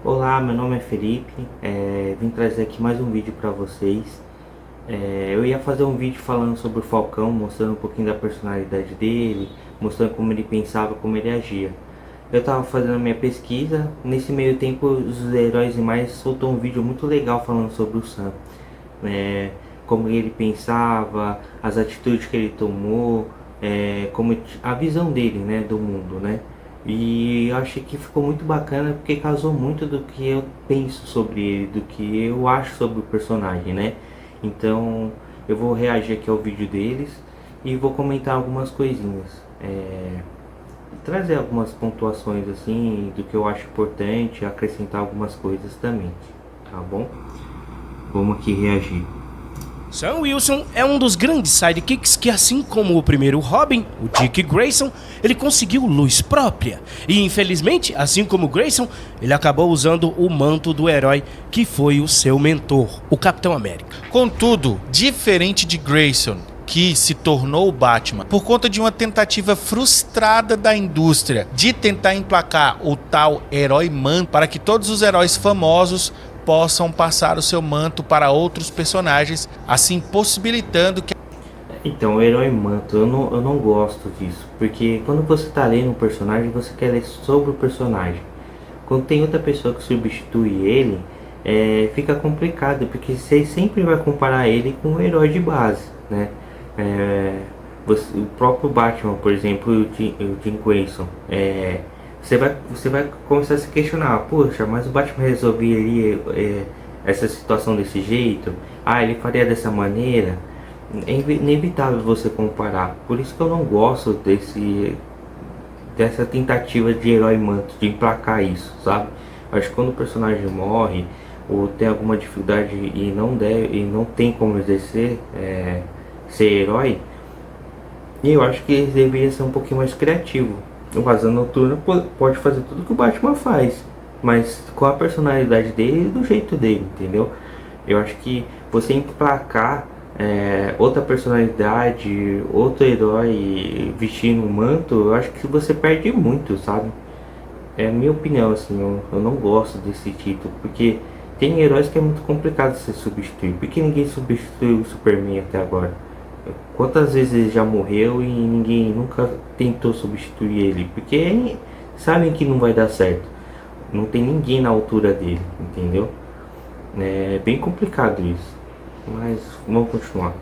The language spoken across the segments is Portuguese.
Olá, meu nome é Felipe, vim trazer aqui mais um vídeo para vocês. Eu ia fazer um vídeo falando sobre o Falcão, mostrando um pouquinho da personalidade dele, mostrando como ele pensava, como ele agia. Eu estava fazendo a minha pesquisa, nesse meio tempo os Heróis e Mais soltou um vídeo muito legal falando sobre o Sam. Como ele pensava, as atitudes que ele tomou, como a visão dele, né, do mundo, né? E eu achei que ficou muito bacana porque casou muito do que eu penso sobre ele, do que eu acho sobre o personagem, né? Então eu vou reagir aqui ao vídeo deles e vou comentar algumas coisinhas. Trazer algumas pontuações assim do que eu acho importante, acrescentar algumas coisas também, tá bom? Vamos aqui reagir. Sam Wilson é um dos grandes sidekicks que, assim como o primeiro Robin, o Dick Grayson, ele conseguiu luz própria. E infelizmente, assim como Grayson, ele acabou usando o manto do herói que foi o seu mentor, o Capitão América. Contudo, diferente de Grayson, que se tornou o Batman por conta de uma tentativa frustrada da indústria de tentar emplacar o tal herói manto para que todos os heróis famosos possam passar o seu manto para outros personagens, assim possibilitando que... Então, o herói manto, eu não gosto disso, porque quando você tá lendo um personagem, você quer ler sobre o personagem. Quando tem outra pessoa que substitui ele, fica complicado, porque você sempre vai comparar ele com o herói de base, né? O próprio Batman, por exemplo, o Jim Grayson, você vai começar a se questionar, poxa, mas o Batman resolveria essa situação desse jeito? Ele faria dessa maneira? É inevitável você comparar. Por isso que eu não gosto dessa tentativa de herói manto, de emplacar isso, sabe? Acho que quando o personagem morre ou tem alguma dificuldade e não tem como exercer ser herói, eu acho que ele deveria ser um pouquinho mais criativo. O Asa Noturna pode fazer tudo que o Batman faz, mas com a personalidade dele e do jeito dele, entendeu? Eu acho que você emplacar outra personalidade, outro herói vestindo um manto, eu acho que você perde muito, sabe? É a minha opinião, assim, eu não gosto desse título, porque tem heróis que é muito complicado se substituir. Porque ninguém substituiu o Superman até agora? Quantas vezes ele já morreu e ninguém nunca tentou substituir ele? Porque sabem que não vai dar certo. Não tem ninguém na altura dele, entendeu? É bem complicado isso. Mas vamos continuar.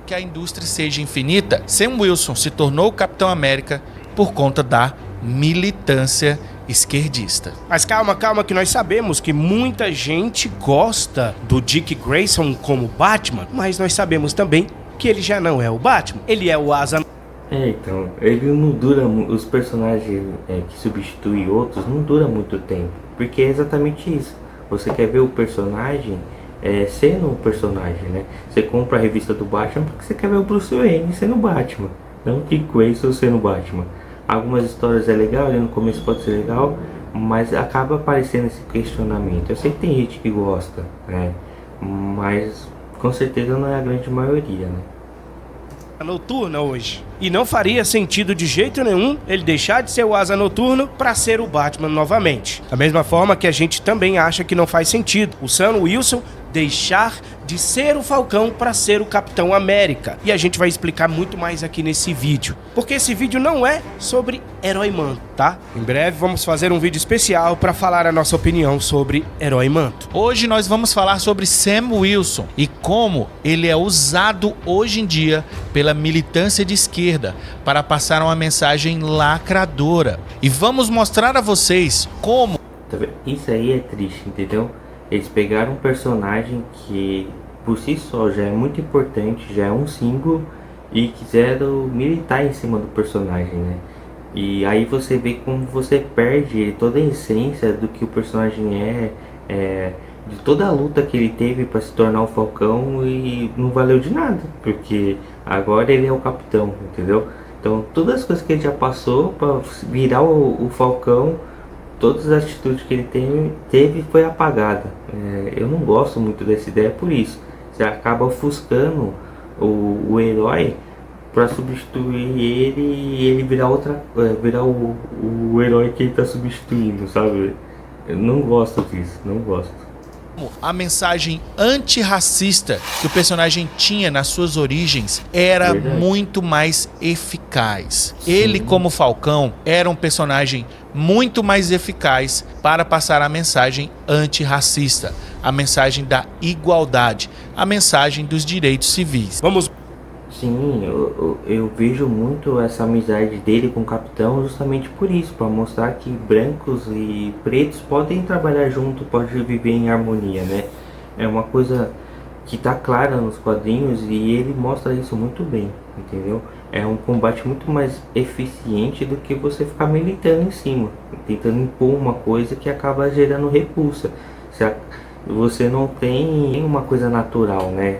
Que a indústria seja infinita, Sam Wilson se tornou o Capitão América por conta da militância esquerdista. Mas calma, que nós sabemos que muita gente gosta do Dick Grayson como Batman, mas nós sabemos também que ele já não é o Batman, ele é o Asa. Então, ele não dura, os personagens que substituem outros não dura muito tempo, porque é exatamente isso. Você quer ver o personagem sendo o personagem, né? Você compra a revista do Batman porque você quer ver o Bruce Wayne sendo o Batman, não o Dick Grayson sendo o Batman. Algumas histórias é legal, ali no começo pode ser legal, mas acaba aparecendo esse questionamento. Eu sei que tem gente que gosta, né? Mas com certeza não é a grande maioria, né? Noturna hoje. E não faria sentido de jeito nenhum ele deixar de ser o Asa Noturno para ser o Batman novamente. Da mesma forma que a gente também acha que não faz sentido o Sam Wilson deixar de ser o Falcão para ser o Capitão América. E a gente vai explicar muito mais aqui nesse vídeo. Porque esse vídeo não é sobre Herói Manto, tá? Em breve vamos fazer um vídeo especial para falar a nossa opinião sobre Herói Manto. Hoje nós vamos falar sobre Sam Wilson e como ele é usado hoje em dia pela militância de esquerda para passar uma mensagem lacradora. E vamos mostrar a vocês como... Isso aí é triste, entendeu? Eles pegaram um personagem que por si só já é muito importante, já é um símbolo, e quiseram militar em cima do personagem, né? E aí você vê como você perde toda a essência do que o personagem de toda a luta que ele teve para se tornar o Falcão, e não valeu de nada, porque agora ele é o Capitão, entendeu? Então todas as coisas que ele já passou para virar o Falcão, todas as atitudes que ele teve foi apagada. Eu não gosto muito dessa ideia, por isso você acaba ofuscando o herói para substituir ele e ele virar o herói que ele está substituindo, sabe? Eu não gosto disso, não gosto. A mensagem antirracista que o personagem tinha nas suas origens era Verdade. muito mais eficaz. Ele, como Falcão, era um personagem muito mais eficaz para passar a mensagem antirracista, a mensagem da igualdade, a mensagem dos direitos civis. Vamos. Sim, eu vejo muito essa amizade dele com o Capitão justamente por isso, para mostrar que brancos e pretos podem trabalhar junto, podem viver em harmonia, né? É uma coisa que tá clara nos quadrinhos e ele mostra isso muito bem, entendeu? É um combate muito mais eficiente do que você ficar militando em cima, tentando impor uma coisa que acaba gerando repulsa. Você não tem uma coisa natural, né?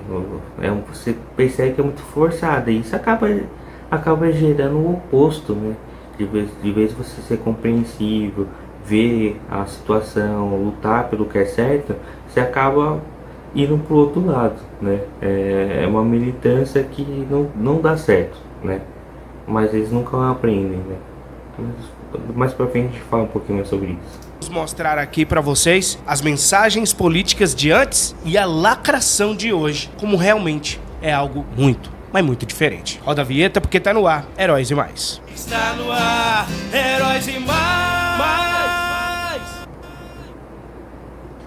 Você percebe que é muito forçada e isso acaba gerando o oposto, né? De vez você ser compreensível, ver a situação, lutar pelo que é certo, você acaba indo pro outro lado, né? É uma militância que não dá certo, né? Mas eles nunca aprendem, né? Mas mais pra frente a gente fala um pouquinho mais sobre isso. Vamos mostrar aqui pra vocês as mensagens políticas de antes e a lacração de hoje, como realmente é algo muito, mas muito diferente. Roda a vinheta porque tá no ar, Heróis e Mais. Está no ar, Heróis e Mais.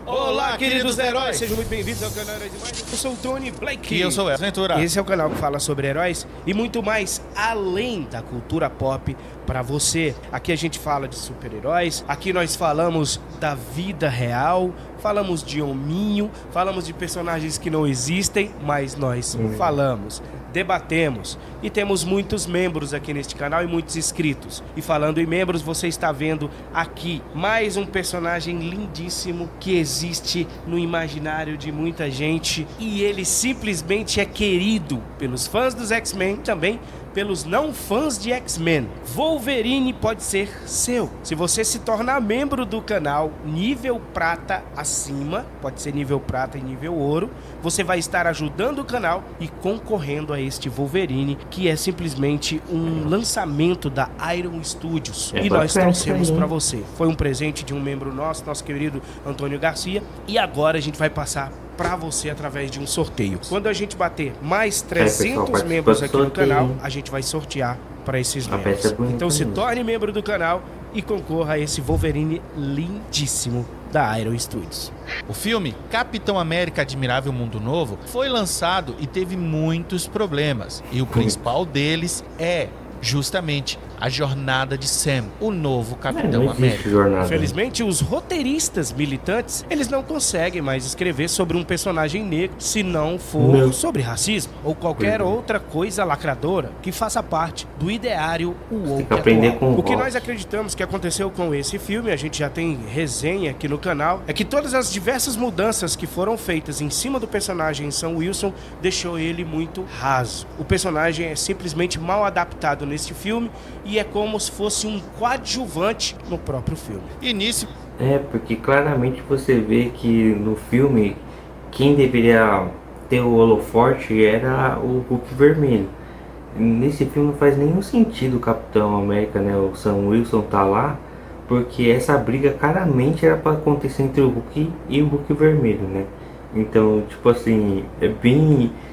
Olá, queridos heróis, sejam muito bem-vindos ao canal Heróis e Mais. Eu sou o Tony Blake. E eu sou o Wesley Ventura. Esse é o canal que fala sobre heróis e muito mais além da cultura pop para você. Aqui a gente fala de super-heróis, aqui nós falamos da vida real, falamos de hominho, falamos de personagens que não existem, mas nós falamos, debatemos e temos muitos membros aqui neste canal e muitos inscritos. E falando em membros, você está vendo aqui mais um personagem lindíssimo que existe no imaginário de muita gente e ele simplesmente é querido pelos fãs dos X-Men, também pelos não fãs de X-Men. Wolverine pode ser seu. Se você se tornar membro do canal nível prata acima, pode ser nível prata e nível ouro, você vai estar ajudando o canal e concorrendo a este Wolverine, que é simplesmente um lançamento da Iron Studios. E nós trouxemos para você. Foi um presente de um membro nosso querido Antônio Garcia, e agora a gente vai passar para você através de um sorteio. Quando a gente bater mais 300 membros aqui no canal, a gente vai sortear para esses membros. Então se torne membro do canal e concorra a esse Wolverine lindíssimo da Iron Studios. O filme Capitão América Admirável Mundo Novo foi lançado e teve muitos problemas. E o principal deles é justamente a jornada de Sam, o novo Capitão América. Infelizmente, os roteiristas militantes, eles não conseguem mais escrever sobre um personagem negro se não for sobre racismo ou qualquer outra coisa lacradora que faça parte do ideário woke atual. O que nós acreditamos que aconteceu com esse filme, a gente já tem resenha aqui no canal, é que todas as diversas mudanças que foram feitas em cima do personagem Sam Wilson deixou ele muito raso. O personagem é simplesmente mal adaptado nesse filme e é como se fosse um coadjuvante no próprio filme. Início. Porque claramente você vê que no filme quem deveria ter o holoforte era o Hulk vermelho. Nesse filme não faz nenhum sentido o Capitão América, né, o Sam Wilson tá lá, porque essa briga claramente era para acontecer entre o Hulk e o Hulk vermelho, né? Então, tipo assim,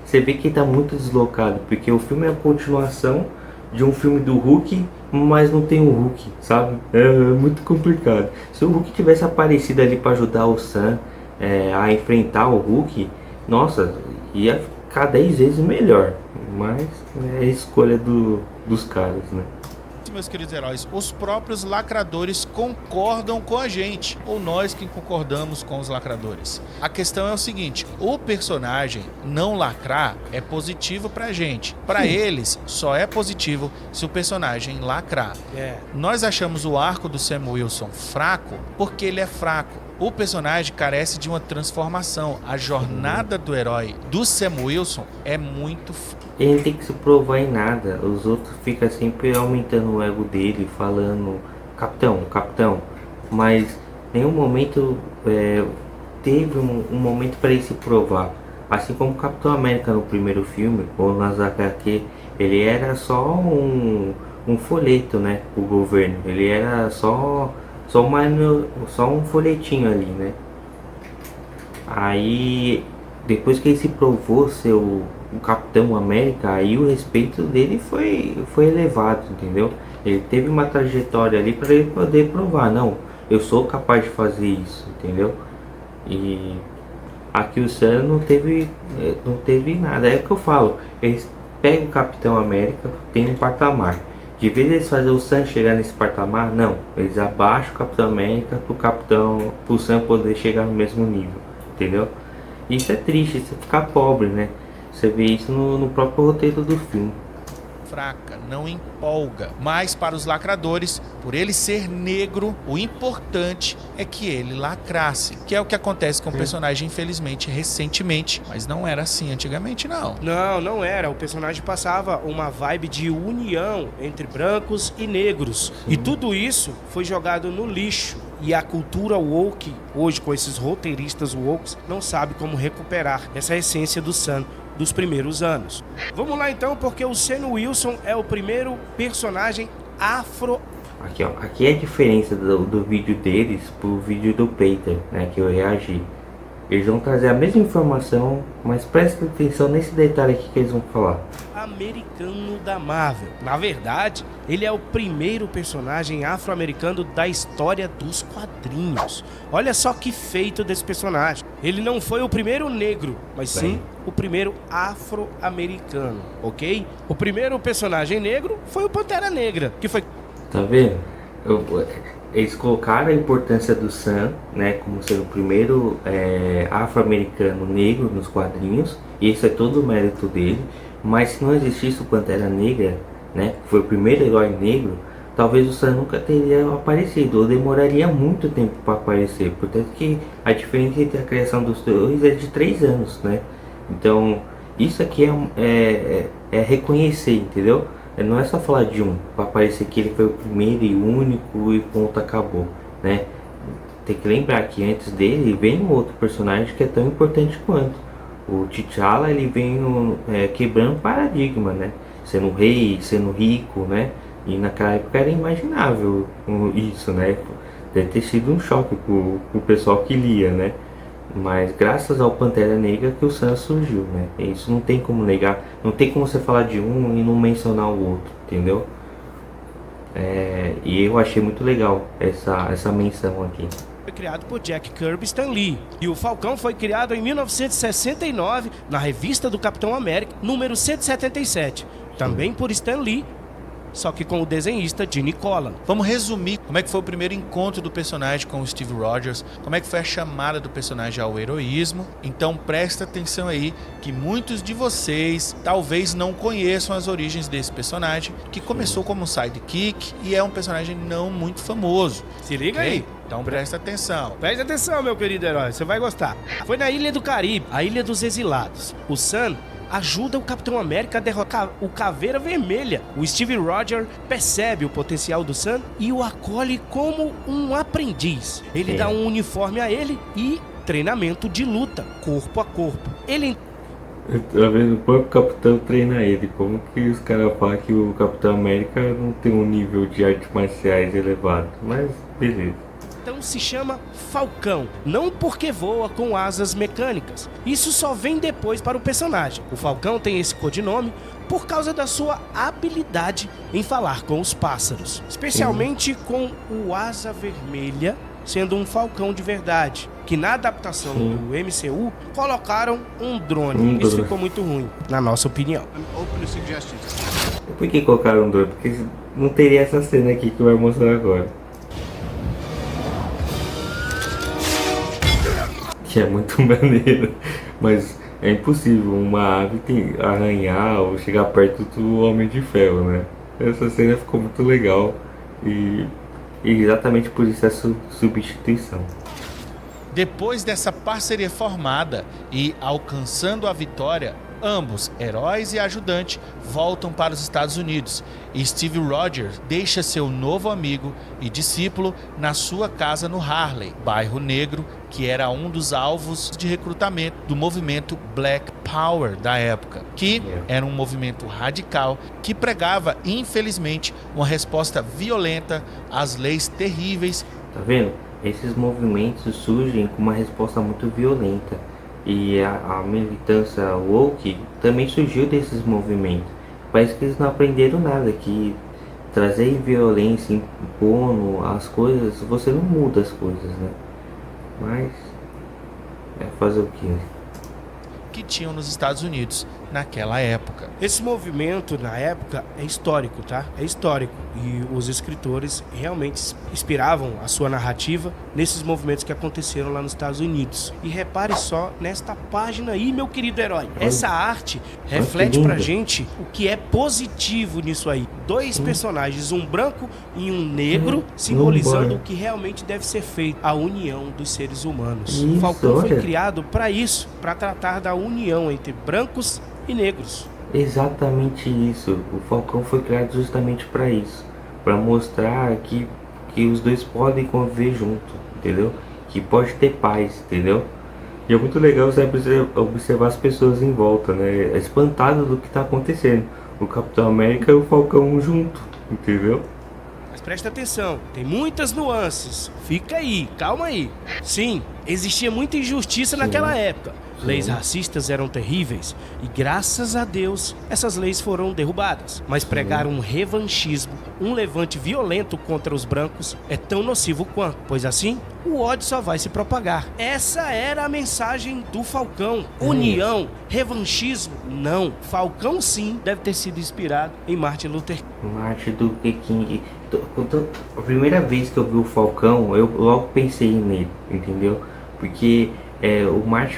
você vê que tá muito deslocado, porque o filme é a continuação de um filme do Hulk, mas não tem o Hulk, sabe? É muito complicado. Se o Hulk tivesse aparecido ali para ajudar o Sam a enfrentar o Hulk, nossa, ia ficar 10 vezes melhor. Mas é a escolha dos caras, né? Meus queridos heróis, os próprios lacradores concordam com a gente, ou nós que concordamos com os lacradores. A questão é o seguinte: o personagem não lacrar é positivo pra gente. Pra eles, só é positivo se o personagem lacrar. Nós achamos o arco do Sam Wilson fraco porque ele é fraco. O personagem carece de uma transformação. A jornada do herói do Sam Wilson é muito ele tem que se provar em nada. Os outros ficam sempre aumentando o ego dele, falando capitão, mas em nenhum momento teve um momento para ele se provar. Assim como o Capitão América no primeiro filme, ou nas HQ, ele era só um folheto, né, o governo. Ele era só só um folhetinho ali, né? Aí, depois que ele se provou ser o Capitão América, aí o respeito dele foi elevado, entendeu? Ele teve uma trajetória ali para ele poder provar, não, eu sou capaz de fazer isso, entendeu? E aqui o Sam não teve nada. É o que eu falo, eles pegam o Capitão América, tem um patamar. De vez eles fazer o Sam chegar nesse patamar, não, eles abaixam o Capitão América pro Sam poder chegar no mesmo nível, entendeu? Isso é triste, isso é ficar pobre, né? Você vê isso no próprio roteiro do filme. Fraca, não empolga. Mas para os lacradores, por ele ser negro, o importante é que ele lacrasse, que é o que acontece com o personagem, infelizmente, recentemente, mas não era assim antigamente, não. Não era. O personagem passava uma vibe de união entre brancos e negros. E tudo isso foi jogado no lixo. E a cultura woke, hoje com esses roteiristas woke, não sabe como recuperar essa essência do Sam dos primeiros anos. Vamos lá então, porque o Sam Wilson é o primeiro personagem afro... Aqui, ó, aqui é a diferença do vídeo deles pro vídeo do Peter, né, que eu reagi. Eles vão trazer a mesma informação, mas presta atenção nesse detalhe aqui que eles vão falar. Americano da Marvel. Na verdade, ele é o primeiro personagem afro-americano da história dos quadrinhos. Olha só que feito desse personagem. Ele não foi o primeiro negro, mas sim o primeiro afro-americano, ok? O primeiro personagem negro foi o Pantera Negra, que foi... Tá vendo? Eles colocaram a importância do Sam, né, como ser o primeiro afro-americano negro nos quadrinhos, e isso é todo o mérito dele. Mas se não existisse o Pantera Negra, né, que foi o primeiro herói negro, talvez o Sam nunca teria aparecido, ou demoraria muito tempo para aparecer. Portanto que a diferença entre a criação dos dois é de 3 anos, né? Então isso aqui é reconhecer, entendeu? Não é só falar de um, para parecer que ele foi o primeiro e único e ponto, acabou, né? Tem que lembrar que antes dele vem um outro personagem que é tão importante quanto. O T'Challa, ele vem quebrando paradigma, né? Sendo rei, sendo rico, né? E naquela época era imaginável isso, né? Deve ter sido um choque pro pessoal que lia, né? Mas graças ao Pantera Negra que o Sam surgiu, né? E isso não tem como negar, não tem como você falar de um e não mencionar o outro, entendeu? E eu achei muito legal essa menção aqui. Foi criado por Jack Kirby e Stan Lee. E o Falcão foi criado em 1969 na revista do Capitão América, número 177, também por Stan Lee, só que com o desenhista Gene Colan. Vamos resumir como é que foi o primeiro encontro do personagem com o Steve Rogers, como é que foi a chamada do personagem ao heroísmo. Então presta atenção aí que muitos de vocês talvez não conheçam as origens desse personagem, que começou como um sidekick e é um personagem não muito famoso. Se liga aí. Então presta atenção. Presta atenção, meu querido herói, você vai gostar. Foi na Ilha do Caribe, a Ilha dos Exilados. O Sam ajuda o Capitão América a derrotar o Caveira Vermelha. O Steve Rogers percebe o potencial do Sam e o acolhe como um aprendiz. Ele dá um uniforme a ele e treinamento de luta, corpo a corpo. Ele... Tá vendo? O próprio Capitão treina ele. Como que os caras falam que o Capitão América não tem um nível de artes marciais elevado? Mas beleza. Então se chama Falcão, não porque voa com asas mecânicas. Isso só vem depois para o personagem. O Falcão tem esse codinome por causa da sua habilidade em falar com os pássaros, especialmente com o Asa Vermelha, sendo um falcão de verdade, que na adaptação do MCU colocaram um drone. Isso ficou muito ruim, na nossa opinião. Por que colocaram um drone? Porque não teria essa cena aqui que vai mostrar agora. Que é muito maneiro, mas é impossível uma ave arranhar ou chegar perto do Homem de Ferro, né? Essa cena ficou muito legal e exatamente por isso essa substituição. Depois dessa parceria formada e alcançando a vitória, ambos, heróis e ajudante, voltam para os Estados Unidos e Steve Rogers deixa seu novo amigo e discípulo na sua casa no Harlem, bairro negro, que era um dos alvos de recrutamento do movimento Black Power da época, que era um movimento radical que pregava, infelizmente, uma resposta violenta às leis terríveis Tá vendo? Esses movimentos surgem com uma resposta muito violenta. E a militância woke também surgiu desses movimentos. Parece que eles não aprenderam nada, que trazer violência, impondo as coisas, você não muda as coisas, né? Mas é fazer o quê? Que tinham nos Estados Unidos naquela época. Esse movimento, na época, é histórico, tá? É histórico. E os escritores realmente inspiravam a sua narrativa nesses movimentos que aconteceram lá nos Estados Unidos. E repare só nesta página aí, meu querido herói. Essa arte reflete pra gente o que é positivo nisso aí. Dois personagens, um branco e um negro, simbolizando o que realmente deve ser feito, a união dos seres humanos. Isso, Falcão foi olha. criado para isso, para tratar da união entre brancos e negros. Exatamente isso. O Falcão foi criado justamente para isso, para mostrar que os dois podem conviver junto, entendeu? Que pode ter paz, entendeu? E é muito legal você observar as pessoas em volta, né? É espantado do que tá acontecendo. O Capitão América e o Falcão junto, entendeu? Mas presta atenção, tem muitas nuances. Fica aí, calma aí. Sim, existia muita injustiça naquela época. Leis racistas eram terríveis e, graças a Deus, essas leis foram derrubadas. Mas pregar um revanchismo, um levante violento contra os brancos é tão nocivo quanto, pois assim, o ódio só vai se propagar. Essa era a mensagem do Falcão. União, revanchismo, não. Falcão, sim, deve ter sido inspirado em Martin Luther King. Martin Luther King. A primeira vez que eu vi o Falcão, eu logo pensei nele, entendeu? Porque o Martin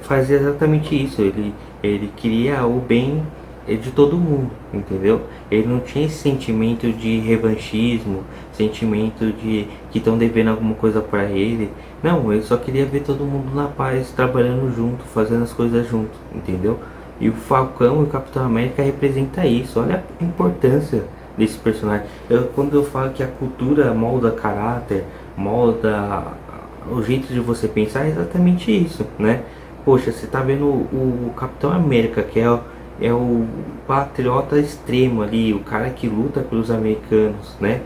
fazia exatamente isso. Ele queria o bem de todo mundo, entendeu? Ele não tinha esse sentimento de revanchismo, sentimento de que estão devendo alguma coisa para ele. Não, ele só queria ver todo mundo na paz, trabalhando junto, fazendo as coisas junto, entendeu? E o Falcão e o Capitão América representa isso. Olha a importância desse personagem. Quando eu falo que a cultura molda caráter, molda o jeito de você pensar, é exatamente isso, né? Poxa, você tá vendo o Capitão América, que é o patriota extremo ali, o cara que luta pelos americanos, né?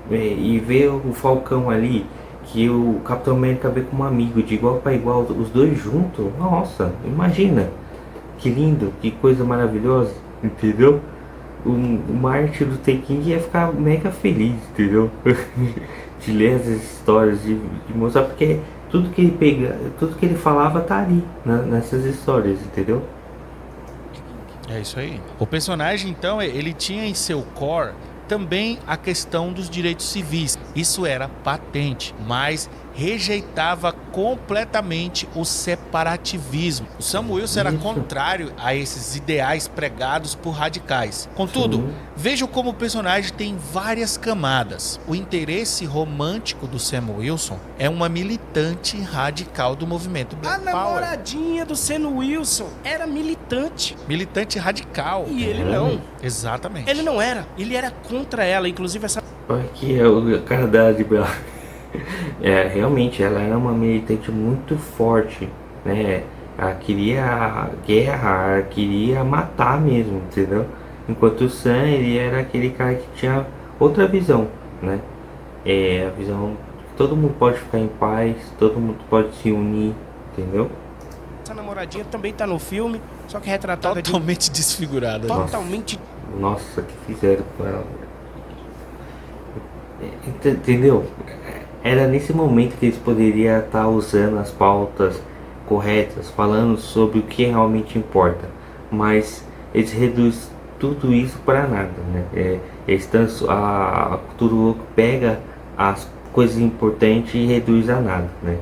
E ver o Falcão ali, que o Capitão América vê como amigo, de igual para igual, os dois juntos. Nossa, imagina, que lindo, que coisa maravilhosa, entendeu? O Martin Luther King ia ficar mega feliz, entendeu? De ler as histórias, de mostrar, porque tudo que ele falava tá ali, nessas histórias, entendeu? É isso aí. O personagem, então, ele tinha em seu core também a questão dos direitos civis. Isso era patente, mas rejeitava completamente o separativismo. O Sam Wilson era contrário a esses ideais pregados por radicais. Contudo, vejo como o personagem tem várias camadas. O interesse romântico do Sam Wilson é uma militante radical do movimento Black Power. A namoradinha do Sam Wilson era militante. Militante radical. E ele não. Exatamente. Ele não era. Ele era contra ela. Inclusive essa... Aqui é o cara dela de bela. Realmente, ela era uma militante muito forte, né? Ela queria guerra, ela queria matar mesmo, entendeu? Enquanto o Sam, ele era aquele cara que tinha outra visão, né? A visão que todo mundo pode ficar em paz, todo mundo pode se unir, entendeu? Essa namoradinha também tá no filme, só que retratada totalmente desfigurada. Totalmente. Nossa, que fizeram com ela. Entendeu? Era nesse momento que eles poderiam estar usando as pautas corretas, falando sobre o que realmente importa, mas eles reduzem tudo isso para nada, né? A cultura woke pega as coisas importantes e reduz a nada, né?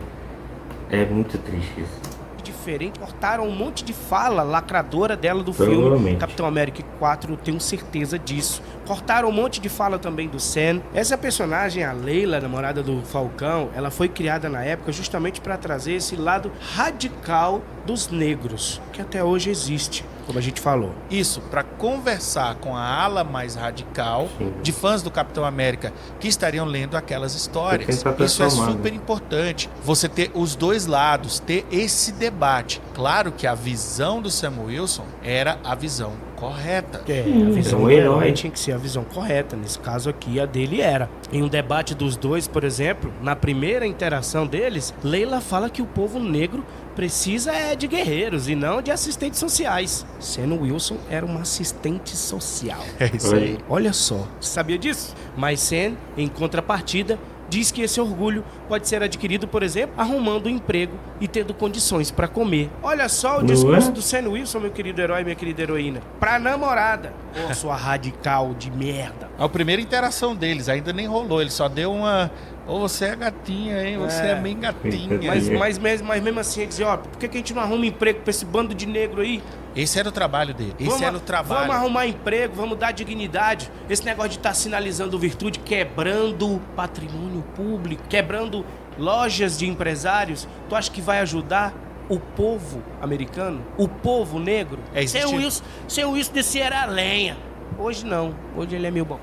É muito triste isso. Diferente, cortaram um monte de fala lacradora dela do filme Capitão América 4, eu tenho certeza disso. Cortaram um monte de fala também do Sam. Essa personagem, a Leila, namorada do Falcão, ela foi criada na época justamente para trazer esse lado radical dos negros, que até hoje existe, como a gente falou. Isso, para conversar com a ala mais radical de fãs do Capitão América que estariam lendo aquelas histórias. Isso é super importante. Você ter os dois lados, ter esse debate. Claro que a visão do Sam Wilson era a visão correta. A visão um do herói. herói tinha que ser a visão correta. Nesse caso aqui, a dele era. Em um debate dos dois, por exemplo, na primeira interação deles, Leila fala que o povo negro precisa de guerreiros e não de assistentes sociais. Sam Wilson era uma assistente social. É isso aí. Olha só, sabia disso? Mas Sam, em contrapartida, diz que esse orgulho pode ser adquirido, por exemplo, arrumando um emprego e tendo condições para comer. Olha só o Não discurso é? do Sam Wilson, meu querido herói, minha querida heroína. Pra namorada. Ô, sua radical de merda. A primeira interação deles ainda nem rolou, ele só deu uma... Ô, você é gatinha, hein? Você é bem gatinha. Mas mesmo assim, ele dizia, ó, por que a gente não arruma emprego pra esse bando de negro aí? Esse era o trabalho dele. Esse era o trabalho. Vamos arrumar emprego, vamos dar dignidade. Esse negócio de estar sinalizando virtude, quebrando patrimônio público, quebrando lojas de empresários, tu acha que vai ajudar o povo americano? O povo negro? Seu Wilson desse era a lenha. Hoje não. Hoje ele é meio bom.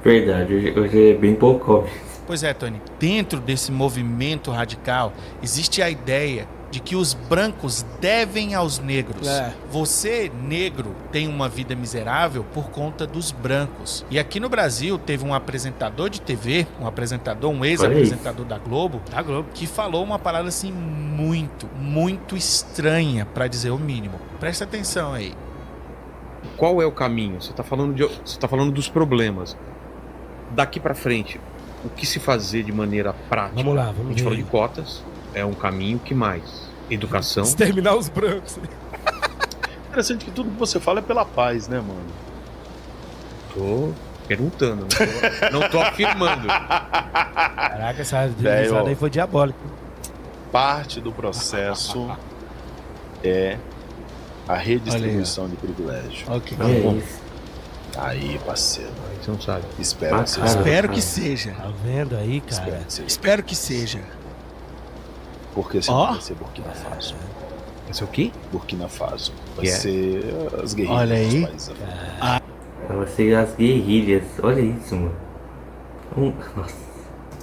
Verdade, hoje é bem pouco. Pois é, Tony. Dentro desse movimento radical, existe a ideia de que os brancos devem aos negros. Você, negro, tem uma vida miserável por conta dos brancos. E aqui no Brasil teve um apresentador de TV, um ex-apresentador da Globo, que falou uma parada assim muito estranha, para dizer o mínimo. Presta atenção aí. Qual é o caminho? Você tá falando dos problemas. Daqui pra frente, o que se fazer de maneira prática? Vamos lá, A gente falou de cotas, é um caminho. Que mais? Educação. Exterminar os brancos. Interessante que tudo que você fala é pela paz, né, mano? Tô perguntando, não tô afirmando. Caraca, essa risada aí foi diabólica. Parte do processo é a redistribuição de privilégio. Ok. Aí, parceiro. Aí você não sabe. Espero que seja. Espero que seja. Tá vendo aí, cara? Espero que seja. Espero que seja. Porque senão vai ser Burkina Faso. Isso é o quê? Burkina Faso. Vai Yeah. ser as guerrilhas Olha aí. dos países. Vai ser as guerrilhas. Olha isso, mano. Nossa.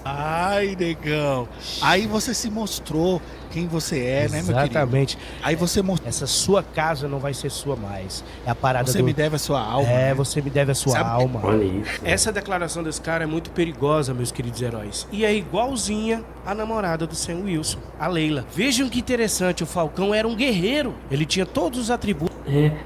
Ai, negão. Aí você se mostrou quem você é, né, meu querido? Exatamente. Aí você mostrou. Essa sua casa não vai ser sua mais. É a parada Você do... me deve a sua alma. É, né? você me deve a sua Sabe- alma. Olha isso. Essa declaração desse cara é muito perigosa, meus queridos heróis. E é igualzinha a namorada do Sam Wilson, a Leila. Vejam que interessante, o Falcão era um guerreiro. Ele tinha todos os atributos.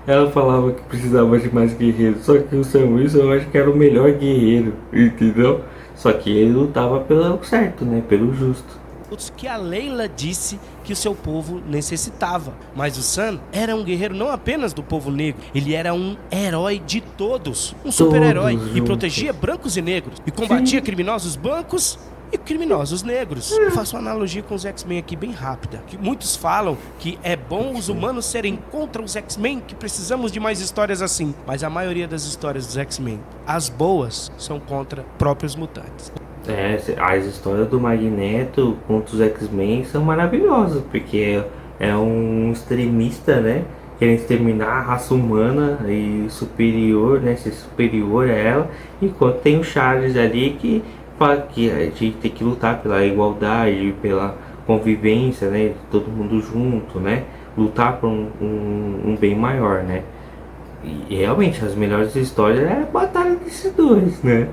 Ela falava que precisava de mais guerreiros. Só que o Sam Wilson eu acho que era o melhor guerreiro, entendeu? Só que ele lutava pelo certo, né? Pelo justo. Que a Leila disse que o seu povo necessitava. Mas o Sam era um guerreiro não apenas do povo negro, ele era um herói de todos. Um super-herói. E juntos. protegia brancos e negros. E combatia criminosos brancos e criminosos negros. Eu faço uma analogia com os X-Men aqui bem rápida. Que muitos falam que é bom os humanos serem contra os X-Men, que precisamos de mais histórias assim. Mas a maioria das histórias dos X-Men, as boas, são contra próprios mutantes. As histórias do Magneto contra os X-Men são maravilhosas, porque é um extremista, né? Querendo exterminar a raça humana e superior, né? Ser superior a ela, enquanto tem o Charles ali que fala que a gente tem que lutar pela igualdade, pela convivência, né? De todo mundo junto, né? Lutar por um bem maior, né? E realmente as melhores histórias é a batalha desses dois, né?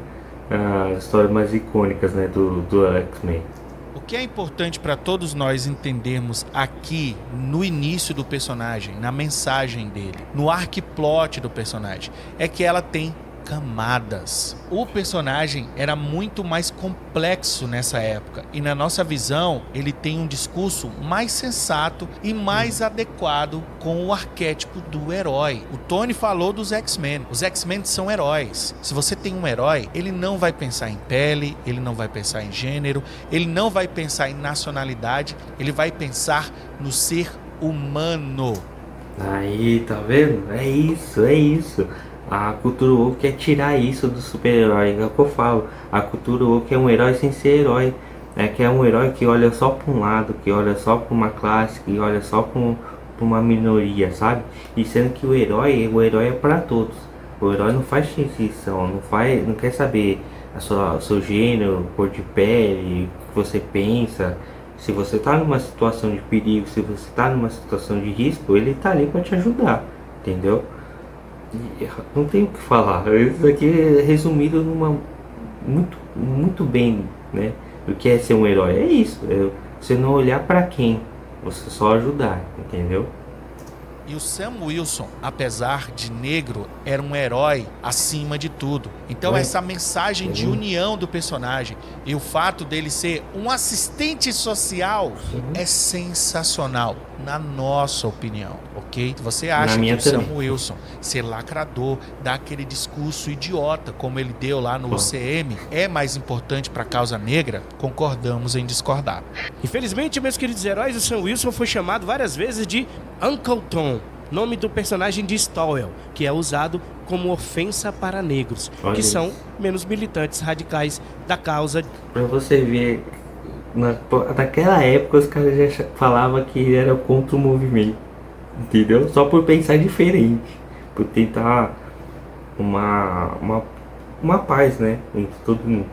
As histórias mais icônicas, né, do X-Men. O que é importante para todos nós entendermos aqui no início do personagem, na mensagem dele, no arquiplot do personagem, é que ela tem camadas. O personagem era muito mais complexo nessa época e na nossa visão ele tem um discurso mais sensato e mais adequado com o arquétipo do herói. O Tony falou dos X-Men. Os X-Men são heróis. Se você tem um herói, ele não vai pensar em pele, ele não vai pensar em gênero, ele não vai pensar em nacionalidade, ele vai pensar no ser humano. Aí, tá vendo? É isso. A cultura woke quer tirar isso do super-herói, é o que eu falo. A cultura woke é um herói sem ser herói. Que é um herói que olha só para um lado, que olha só para uma classe, que olha só para uma minoria, sabe? E sendo que o herói é para todos. O herói não faz distinção, não quer saber o seu gênero, cor de pele, o que você pensa. Se você tá numa situação de perigo, se você tá numa situação de risco, ele tá ali para te ajudar, entendeu? Não tem o que falar. Isso aqui é resumido numa muito bem, né? O que é ser um herói? É isso. É você não olhar pra quem, você só ajudar, entendeu? E o Sam Wilson, apesar de negro, era um herói acima de tudo. Então essa mensagem de união do personagem e o fato dele ser um assistente social é sensacional, na nossa opinião, ok? Você acha que o Sam Wilson ser lacrador, dar aquele discurso idiota como ele deu lá no UCM, é mais importante para a causa negra? Concordamos em discordar. Infelizmente, meus queridos heróis, o Sam Wilson foi chamado várias vezes de Uncle Tom, nome do personagem de Stowell, que é usado como ofensa para negros, que são menos militantes radicais da causa. Pra você ver, naquela época os caras já falavam que ele era contra o movimento, entendeu? Só por pensar diferente, por tentar uma paz, né, entre todo mundo.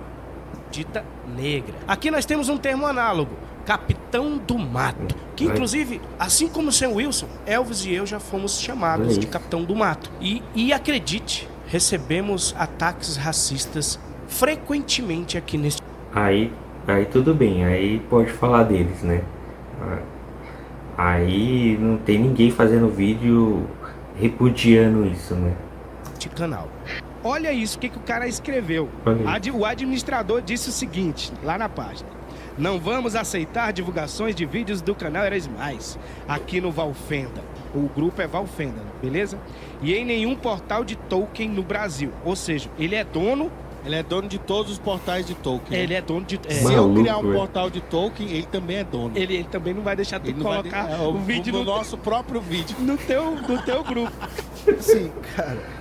Dita negra. Aqui nós temos um termo análogo, Capitão do Mato, que inclusive, assim como o Sam Wilson, Elvis e eu já fomos chamados de Capitão do Mato. E acredite, recebemos ataques racistas frequentemente aqui nesse... Aí tudo bem, aí pode falar deles, né? Aí não tem ninguém fazendo vídeo repudiando isso, né? Canal. Olha isso, o que o cara escreveu. O administrador disse o seguinte, lá na página: não vamos aceitar divulgações de vídeos do canal Heróis Mais, aqui no Valfenda. O grupo é Valfenda, beleza? E em nenhum portal de Tolkien no Brasil. Ou seja, ele é dono de todos os portais de Tolkien. Ele é dono de... Se eu criar um portal de Tolkien, ele também é dono. Ele também não vai deixar tu colocar o vídeo no nosso próprio vídeo. No teu grupo. Sim, cara...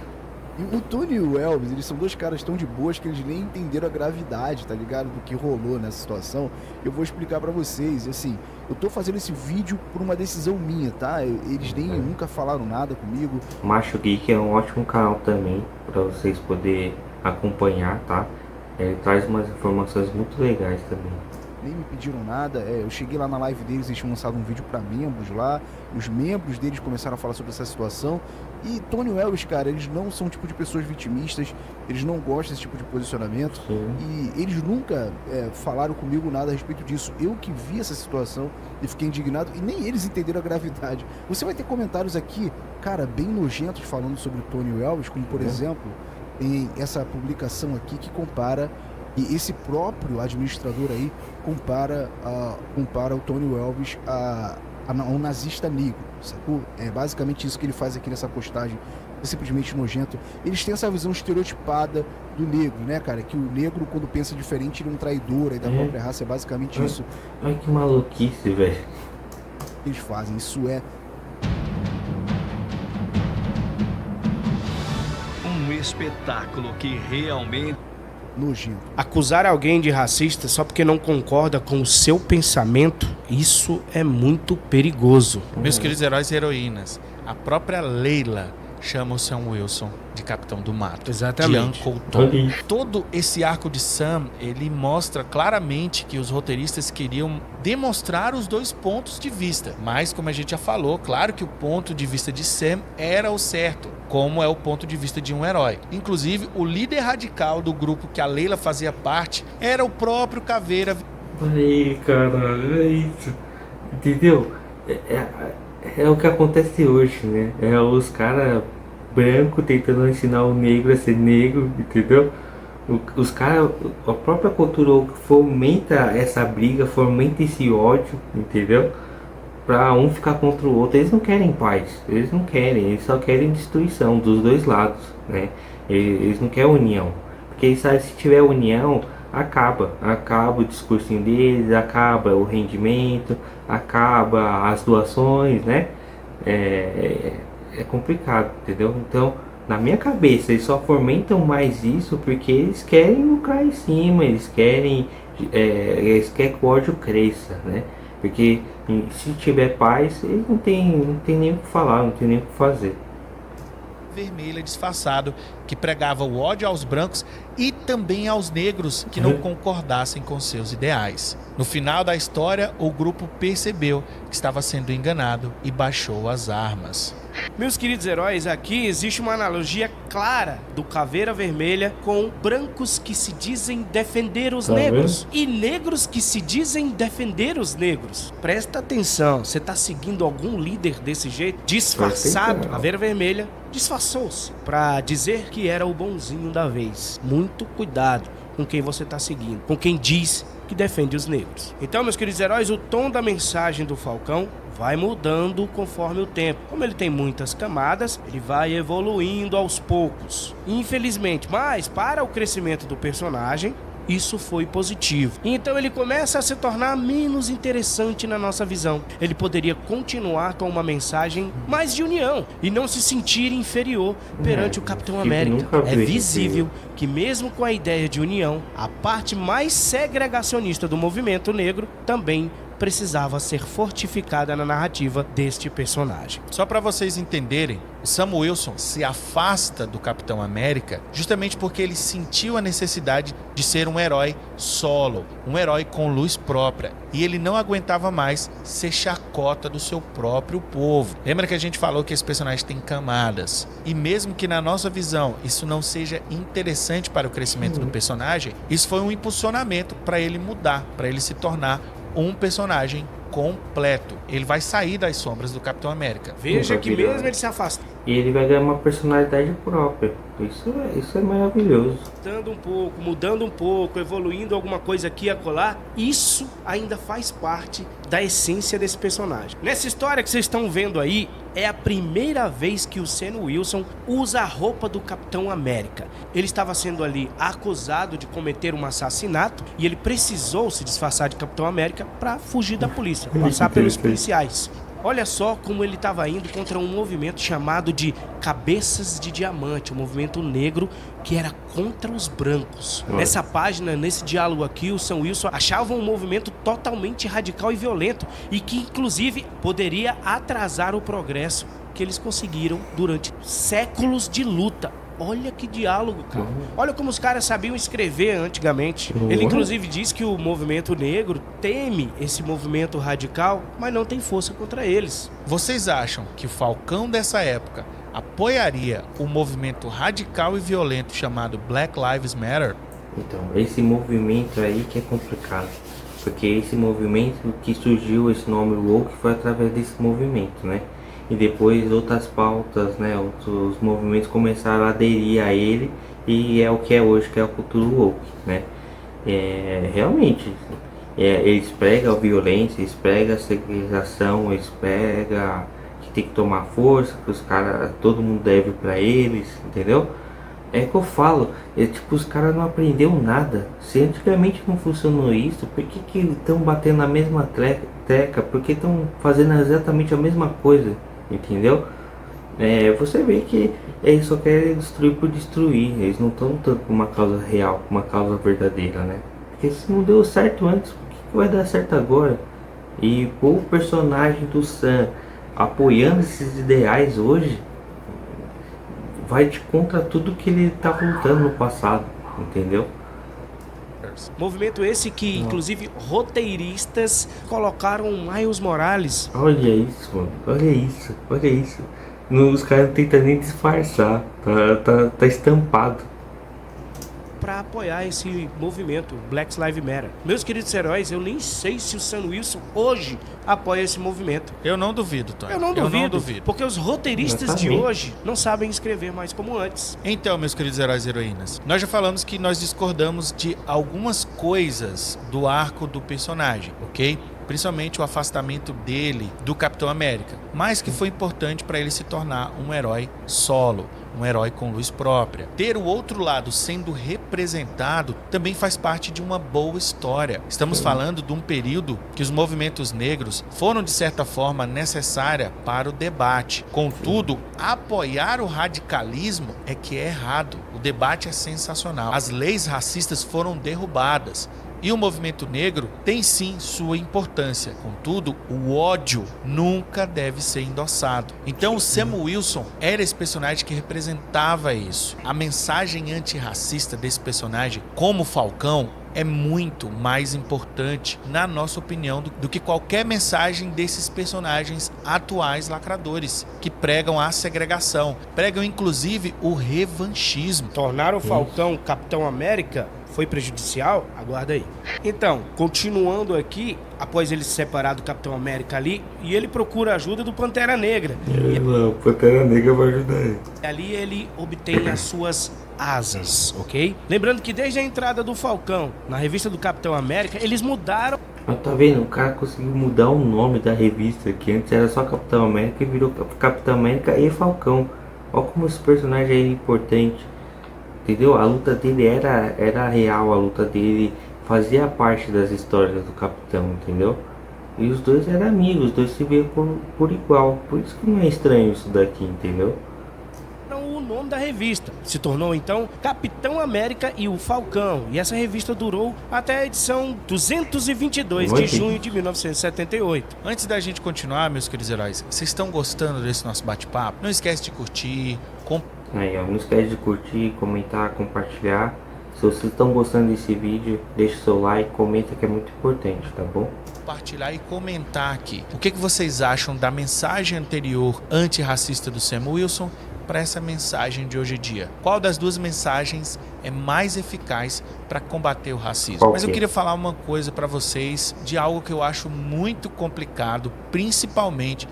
O Tony e o Elvis, eles são dois caras tão de boas que eles nem entenderam a gravidade, tá ligado? Do que rolou nessa situação. Eu vou explicar pra vocês, e assim, eu tô fazendo esse vídeo por uma decisão minha, tá? Eles nem nunca falaram nada comigo. Macho Geek é um ótimo canal também, pra vocês poderem acompanhar, tá? Ele traz umas informações muito legais também. Nem me pediram nada, eu cheguei lá na live deles, eles tinham lançado um vídeo pra membros lá, e os membros deles começaram a falar sobre essa situação, e Tony e Elvis, cara, eles não são o tipo de pessoas vitimistas, eles não gostam desse tipo de posicionamento, e eles nunca falaram comigo nada a respeito disso. Eu que vi essa situação e fiquei indignado, e nem eles entenderam a gravidade. Você vai ter comentários aqui, cara, bem nojentos falando sobre o Tony e Elvis, como por exemplo, em essa publicação aqui que compara... E esse próprio administrador aí compara o Tony Elvis a um nazista negro, sacou? É basicamente isso que ele faz aqui nessa postagem, é simplesmente nojento. Eles têm essa visão estereotipada do negro, né, cara? Que o negro, quando pensa diferente, ele é um traidor aí da própria raça, é basicamente isso. Ai, que maluquice, velho. Eles fazem, isso é... um espetáculo que realmente... nojento. Acusar alguém de racista só porque não concorda com o seu pensamento, isso é muito perigoso. Meus queridos heróis e heroínas, a própria Leila chama o Sam Wilson de Capitão do Mato. Exatamente. De Uncle Tom. Todo esse arco de Sam, ele mostra claramente que os roteiristas queriam demonstrar os dois pontos de vista. Mas, como a gente já falou, claro que o ponto de vista de Sam era o certo, como é o ponto de vista de um herói. Inclusive, o líder radical do grupo que a Leila fazia parte era o próprio Caveira. Aí, cara, é isso. Entendeu? É o que acontece hoje, né? É os caras brancos tentando ensinar o negro a ser negro, entendeu? Os caras, a própria cultura fomenta essa briga, fomenta esse ódio, entendeu? Pra um ficar contra o outro. Eles não querem paz, eles não querem, eles só querem destruição dos dois lados, né? Eles não querem união, porque eles sabem que se tiver união, acaba o discursinho deles, acaba o rendimento, acaba as doações, né? É complicado, entendeu? Então, na minha cabeça, eles só fomentam mais isso porque eles querem lucrar em cima, eles querem que o ódio cresça, né? Porque se tiver paz, eles não tem nem o que falar, não tem nem o que fazer. Vermelha disfarçado, que pregava o ódio aos brancos e também aos negros que não concordassem com seus ideais. No final da história, o grupo percebeu que estava sendo enganado e baixou as armas. Meus queridos heróis, aqui existe uma analogia clara do Caveira Vermelha com brancos que se dizem defender os negros e negros que se dizem defender os negros. Presta atenção, você tá seguindo algum líder desse jeito? Disfarçado. Caveira Vermelha disfarçou-se para dizer que era o bonzinho da vez. Muito cuidado com quem você tá seguindo, com quem diz que defende os negros. Então, meus queridos heróis, o tom da mensagem do Falcão vai mudando conforme o tempo. Como ele tem muitas camadas, ele vai evoluindo aos poucos. Infelizmente, mas para o crescimento do personagem, isso foi positivo. Então ele começa a se tornar menos interessante na nossa visão. Ele poderia continuar com uma mensagem mais de união e não se sentir inferior perante o Capitão América. É visível que mesmo com a ideia de união, a parte mais segregacionista do movimento negro também precisava ser fortificada na narrativa deste personagem. Só para vocês entenderem, o Sam Wilson se afasta do Capitão América justamente porque ele sentiu a necessidade de ser um herói solo, um herói com luz própria, e ele não aguentava mais ser chacota do seu próprio povo. Lembra que a gente falou que esse personagem tem camadas, e mesmo que na nossa visão isso não seja interessante para o crescimento do personagem, isso foi um impulsionamento para ele mudar, para ele se tornar um personagem completo. Ele vai sair das sombras do Capitão América. Veja que mesmo ele se afasta. E ele vai ganhar uma personalidade própria. Isso é maravilhoso. Mudando um pouco, evoluindo alguma coisa aqui e acolá, isso ainda faz parte da essência desse personagem. Nessa história que vocês estão vendo aí, é a primeira vez que o Sam Wilson usa a roupa do Capitão América. Ele estava sendo ali acusado de cometer um assassinato e ele precisou se disfarçar de Capitão América para fugir da polícia, passar pelos policiais. Olha só como ele estava indo contra um movimento chamado de Cabeças de Diamante, um movimento negro que era contra os brancos. Nessa página, nesse diálogo aqui, o Sam Wilson achava um movimento totalmente radical e violento e que, inclusive, poderia atrasar o progresso que eles conseguiram durante séculos de luta. Olha que diálogo, cara. Olha como os caras sabiam escrever antigamente. Ele inclusive diz que o movimento negro teme esse movimento radical, mas não tem força contra eles. Vocês acham que o Falcão dessa época apoiaria o movimento radical e violento chamado Black Lives Matter? Então, esse movimento aí que é complicado. Porque esse movimento que surgiu, esse nome woke, foi através desse movimento, né? E depois outras pautas, né, outros movimentos começaram a aderir a ele, e é o que é hoje, que é a cultura woke, né? Realmente, eles pregam a violência, eles pregam a segregação, eles pregam que tem que tomar força, que os caras, todo mundo deve pra eles, entendeu? É que eu falo, tipo, os caras não aprenderam nada. Se antigamente não funcionou isso, por que estão batendo na mesma tecla? Por que estão fazendo exatamente a mesma coisa? Entendeu? Você vê que eles só querem destruir por destruir. Eles não estão lutando por uma causa real, por uma causa verdadeira, né? Porque se não deu certo antes, por que vai dar certo agora? E o personagem do Sam apoiando esses ideais hoje vai de contra tudo que ele tá lutando no passado, entendeu? Movimento esse que, inclusive, roteiristas colocaram Miles Morales. Olha isso, mano. Olha isso. Os caras não tentam nem disfarçar. Tá estampado. Para apoiar esse movimento, Black Lives Matter. Meus queridos heróis, eu nem sei se o Sam Wilson hoje apoia esse movimento. Eu não duvido, Tony. Eu não duvido. Porque os roteiristas de hoje não sabem escrever mais como antes. Então, meus queridos heróis e heroínas, nós já falamos que nós discordamos de algumas coisas do arco do personagem, ok? Principalmente o afastamento dele do Capitão América, mas que foi importante para ele se tornar um herói solo, um herói com luz própria. Ter o outro lado sendo representado também faz parte de uma boa história. Estamos falando de um período que os movimentos negros foram de certa forma necessária para o debate. Contudo, apoiar o radicalismo é que é errado. O debate é sensacional. As leis racistas foram derrubadas. E o movimento negro tem sim sua importância. Contudo, o ódio nunca deve ser endossado. Então o Sam Wilson era esse personagem que representava isso. A mensagem antirracista desse personagem, como Falcão, é muito mais importante, na nossa opinião, do que qualquer mensagem desses personagens atuais lacradores, que pregam a segregação, pregam inclusive o revanchismo. Tornar o Falcão Capitão América foi prejudicial? Aguarda aí. Então, continuando aqui, após ele se separar do Capitão América ali, e ele procura a ajuda do Pantera Negra. Não, Pantera Negra vai ajudar ele. Ali ele obtém as suas asas, ok? Lembrando que desde a entrada do Falcão na revista do Capitão América, eles mudaram. Mas tá vendo? O cara conseguiu mudar o nome da revista, que antes era só Capitão América e virou Capitão América e Falcão. Olha como esse personagem é importante. Entendeu? A luta dele era real, a luta dele fazia parte das histórias do Capitão, entendeu? E os dois eram amigos, os dois se viam por igual. Por isso que não é estranho isso daqui, entendeu? O nome da revista se tornou então Capitão América e o Falcão, e essa revista durou até a edição 222 de junho de 1978. Antes da gente continuar, meus queridos heróis, vocês estão gostando desse nosso bate-papo? Não esquece de curtir, Aí, ó, não esquece de curtir, comentar, compartilhar. Se vocês estão gostando desse vídeo, deixa o seu like, comenta, que é muito importante, tá bom? compartilhar e comentar aqui. O que vocês acham da mensagem anterior antirracista do Sam Wilson para essa mensagem de hoje em dia? Qual das duas mensagens é mais eficaz para combater o racismo? Okay. Mas eu queria falar uma coisa para vocês de algo que eu acho muito complicado, principalmente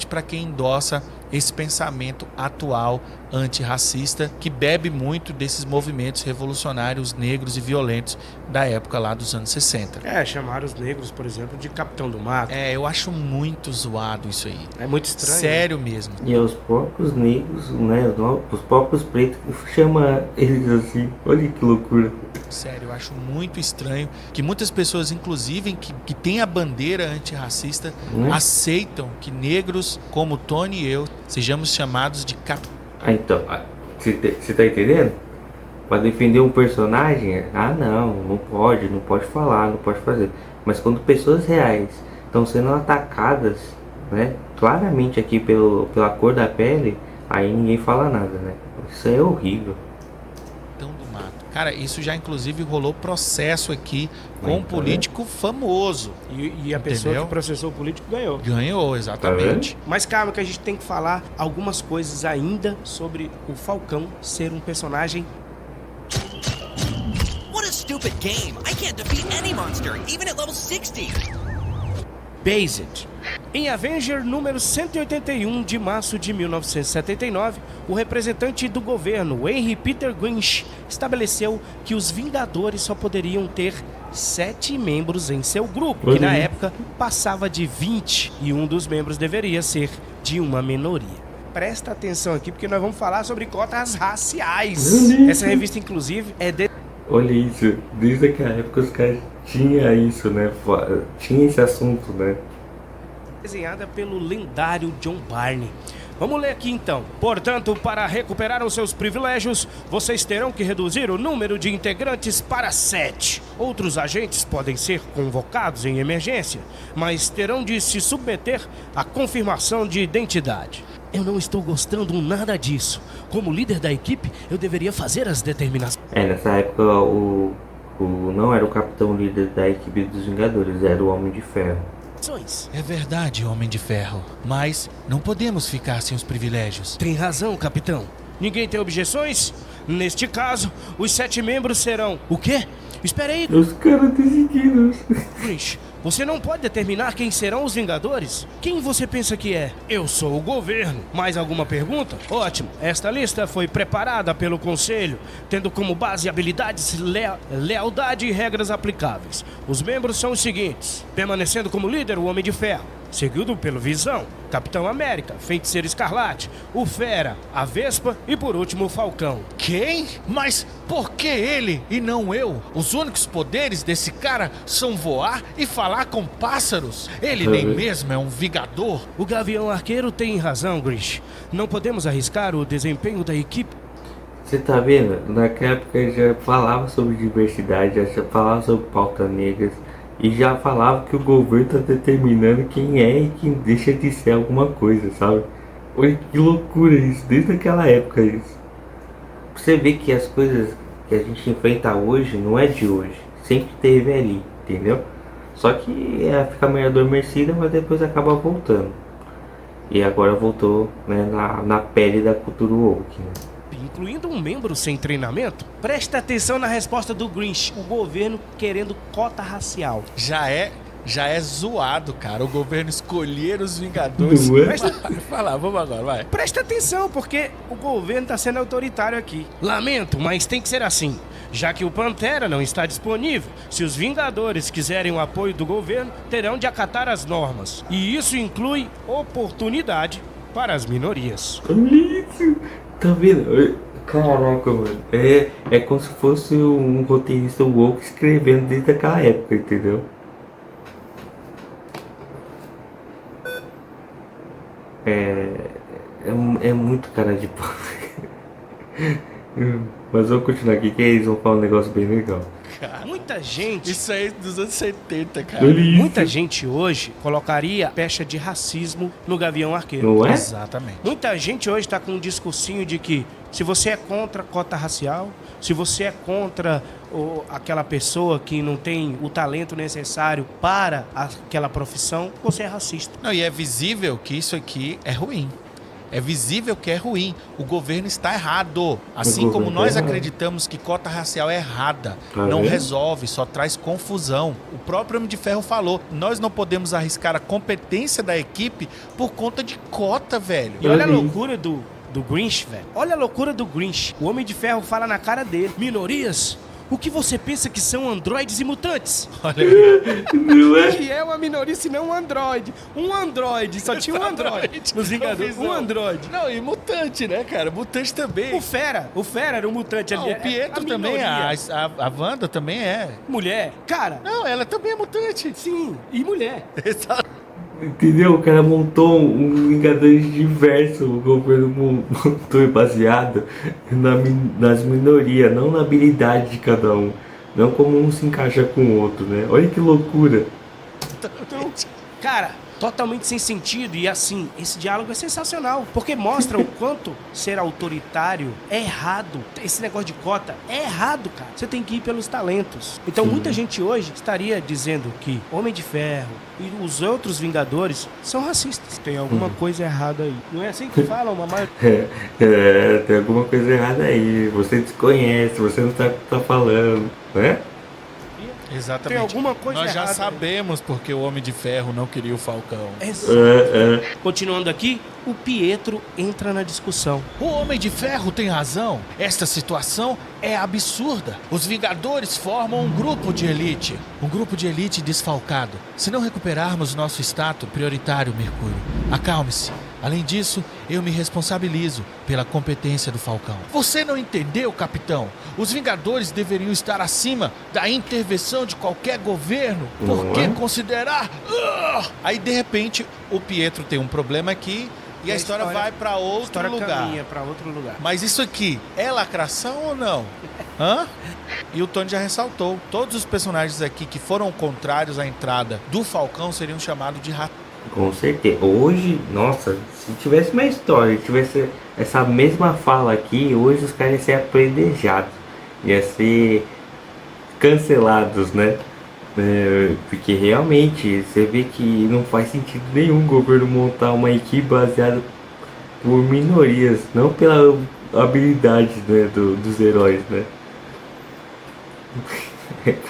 para quem endossa esse pensamento atual antirracista, que bebe muito desses movimentos revolucionários negros e violentos da época lá dos anos 60. Chamaram os negros, por exemplo, de Capitão do Mato. Eu acho muito zoado isso aí. É muito estranho. Sério mesmo. E os próprios negros, né, os próprios pretos chamam eles assim. Olha que loucura. Sério, eu acho muito estranho que muitas pessoas, inclusive, que têm a bandeira antirracista, aceitam que negros como Tony e eu sejamos chamados de então, você tá entendendo? Pra defender um personagem, não pode falar, não pode fazer. Mas quando pessoas reais estão sendo atacadas, né, claramente aqui pela cor da pele, aí ninguém fala nada, né? Isso é horrível. Cara, isso já inclusive rolou processo aqui com um político famoso. E a pessoa que processou o político ganhou. Ganhou, exatamente. Mas calma que a gente tem que falar algumas coisas ainda sobre o Falcão ser um personagem. What a stupid game. I can't defeat any monster, even at level 60. Based. Em Avenger número 181 de março de 1979, o representante do governo, Henry Peter Greensch, estabeleceu que os Vingadores só poderiam ter 7 membros em seu grupo, que na época passava de 20, e um dos membros deveria ser de uma minoria. Presta atenção aqui, porque nós vamos falar sobre cotas raciais. Essa revista, inclusive, é de... Olha isso, desde aquela época os caras tinham isso, né? Tinha esse assunto, né? Desenhada pelo lendário John Barney. Vamos ler aqui então. Portanto, para recuperar os seus privilégios, vocês terão que reduzir o número de integrantes para 7. Outros agentes podem ser convocados em emergência, mas terão de se submeter à confirmação de identidade. Eu não estou gostando nada disso. Como líder da equipe, eu deveria fazer as determinações. Nessa época não era o capitão líder da equipe dos Vingadores, era o Homem de Ferro. É verdade, Homem de Ferro, mas não podemos ficar sem os privilégios. Tem razão, capitão. Ninguém tem objeções? Neste caso, os 7 membros serão... O quê? Espera aí. Os caras decidiram. Grinch, você não pode determinar quem serão os Vingadores? Quem você pensa que é? Eu sou o governo. Mais alguma pergunta? Ótimo. Esta lista foi preparada pelo Conselho, tendo como base habilidades, lealdade e regras aplicáveis. Os membros são os seguintes. Permanecendo como líder, o Homem de Ferro. Seguido pelo Visão, Capitão América, Feiticeiro Escarlate, o Fera, a Vespa e por último o Falcão. Quem? Mas por que ele e não eu? Os únicos poderes desse cara são voar e falar com pássaros. Ele nem mesmo é um Vingador. O Gavião Arqueiro tem razão, Grinch. Não podemos arriscar o desempenho da equipe. Você tá vendo? Naquela época já falava sobre diversidade, já falava sobre pautas negras e já falava que o governo tá determinando quem é e quem deixa de ser alguma coisa, sabe? Olha que loucura isso, desde aquela época isso. Você vê que as coisas que a gente enfrenta hoje não é de hoje, sempre teve ali, entendeu? Só que fica meio adormecida, mas depois acaba voltando. E agora voltou, né, na pele da cultura woke, né? Incluindo um membro sem treinamento? Presta atenção na resposta do Grinch. O governo querendo cota racial. Já é zoado, cara. O governo escolher os Vingadores. Não é? Vai lá, vamos agora, vai. Presta atenção, porque o governo tá sendo autoritário aqui. Lamento, mas tem que ser assim. Já que o Pantera não está disponível, se os Vingadores quiserem o apoio do governo, terão de acatar as normas. E isso inclui oportunidade para as minorias. Olha isso! Tá vendo? Caraca, mano. É como se fosse um roteirista woke escrevendo desde aquela época, entendeu? É muito cara de pau. Mas vamos continuar aqui, que eles vão falar um negócio bem legal. Muita gente... Isso aí dos anos 70, cara. Muita gente hoje colocaria pecha de racismo no Gavião Arqueiro. Não é? Exatamente. Muita gente hoje está com um discursinho de que se você é contra a cota racial, se você é contra aquela pessoa que não tem o talento necessário para aquela profissão, você é racista. Não, e é visível que isso aqui é ruim. É visível que é ruim. O governo está errado. Assim como nós acreditamos que cota racial é errada, não resolve, só traz confusão. O próprio Homem de Ferro falou, nós não podemos arriscar a competência da equipe por conta de cota, velho. E olha a loucura do Grinch, velho. Olha a loucura do Grinch. O Homem de Ferro fala na cara dele. Minorias? O que você pensa que são androides e mutantes? Olha aí. Não é? Que é uma minoria, se não um androide. Um androide, só tinha um androide. Nos Vingadores, um androide. Não, e mutante, né, cara? Mutante também. O Fera era um mutante ali. O Pietro também, a Wanda também é. Mulher, cara. Não, ela também é mutante. Sim, e mulher. Exato. Entendeu? O cara montou um Vingadores diverso. O governo montou baseado nas minorias, não na habilidade de cada um. Não como um se encaixa com o outro, né? Olha que loucura. Então, cara, totalmente sem sentido. E assim, esse diálogo é sensacional, porque mostra o quanto ser autoritário é errado. Esse negócio de cota é errado, cara. Você tem que ir pelos talentos. Então muita gente hoje estaria dizendo que Homem de Ferro e os outros Vingadores são racistas. Tem alguma coisa errada aí. Não é assim que falam, mamãe? Tem alguma coisa errada aí. Você desconhece, você não sabe o que tá falando, né? Exatamente. Tem alguma coisa Nós já errada sabemos porque o Homem de Ferro não queria o Falcão. Continuando aqui, o Pietro entra na discussão. O Homem de Ferro tem razão. Esta situação é absurda. Os Vingadores formam um grupo de elite desfalcado. Se não recuperarmos nosso status prioritário, Mercúrio, acalme-se. Além disso, eu me responsabilizo pela competência do Falcão. Você não entendeu, capitão? Os Vingadores deveriam estar acima da intervenção de qualquer governo. Por que considerar? Aí, de repente, o Pietro tem um problema aqui e a história vai para outro lugar. Caminha para outro lugar. Mas isso aqui é lacração ou não? Hã? E o Tony já ressaltou. Todos os personagens aqui que foram contrários à entrada do Falcão seriam chamados de rato. Com certeza. Hoje, nossa, se tivesse uma história, tivesse essa mesma fala aqui, hoje os caras iam ser apedrejados. Ia ser cancelados, né? Porque realmente você vê que não faz sentido nenhum o governo montar uma equipe baseada por minorias, não pela habilidade, né, dos heróis, né?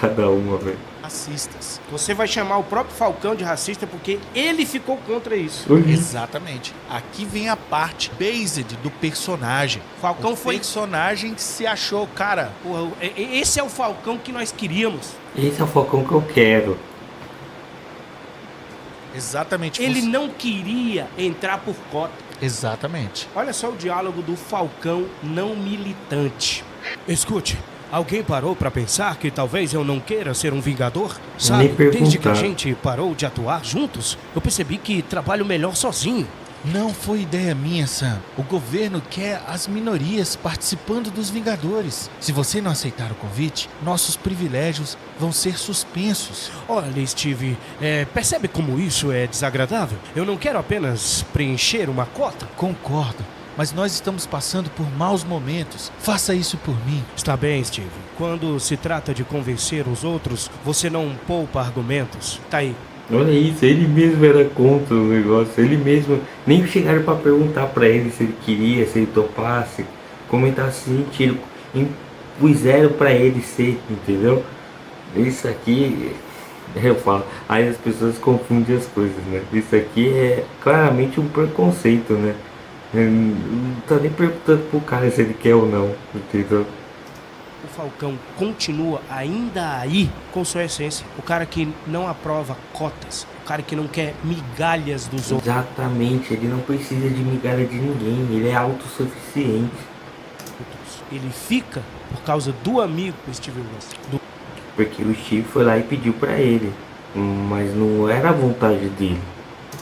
Cada uma, velho. Racistas. Você vai chamar o próprio Falcão de racista porque ele ficou contra isso. Exatamente. Aqui vem a parte based do personagem. Falcão o personagem se achou, cara. Porra, esse é o Falcão que nós queríamos. Esse é o Falcão que eu quero. Exatamente. Ele não queria entrar por cota. Exatamente. Olha só o diálogo do Falcão não militante. Escute. Alguém parou pra pensar que talvez eu não queira ser um Vingador? Sabe, desde que a gente parou de atuar juntos, eu percebi que trabalho melhor sozinho. Não foi ideia minha, Sam. O governo quer as minorias participando dos Vingadores. Se você não aceitar o convite, nossos privilégios vão ser suspensos. Olha, Steve, percebe como isso é desagradável? Eu não quero apenas preencher uma cota. Concordo, mas nós estamos passando por maus momentos. Faça isso por mim. Está bem, Steve. Quando se trata de convencer os outros, você não poupa argumentos. Tá aí. Olha isso, ele mesmo era contra o negócio, ele mesmo, nem chegaram pra perguntar pra ele se ele queria, se ele topasse, comentasse assim, impuseram pra ele ser, entendeu? Isso aqui, eu falo, aí as pessoas confundem as coisas, né? Isso aqui é claramente um preconceito, né? Não tá nem perguntando pro cara se ele quer ou não, entendeu? O Falcão continua ainda aí com sua essência. O cara que não aprova cotas. O cara que não quer migalhas dos outros. Exatamente, ele não precisa de migalha de ninguém. Ele é autossuficiente. Ele fica por causa do amigo Steve Rogers. Porque o Steve foi lá e pediu pra ele. Mas não era a vontade dele.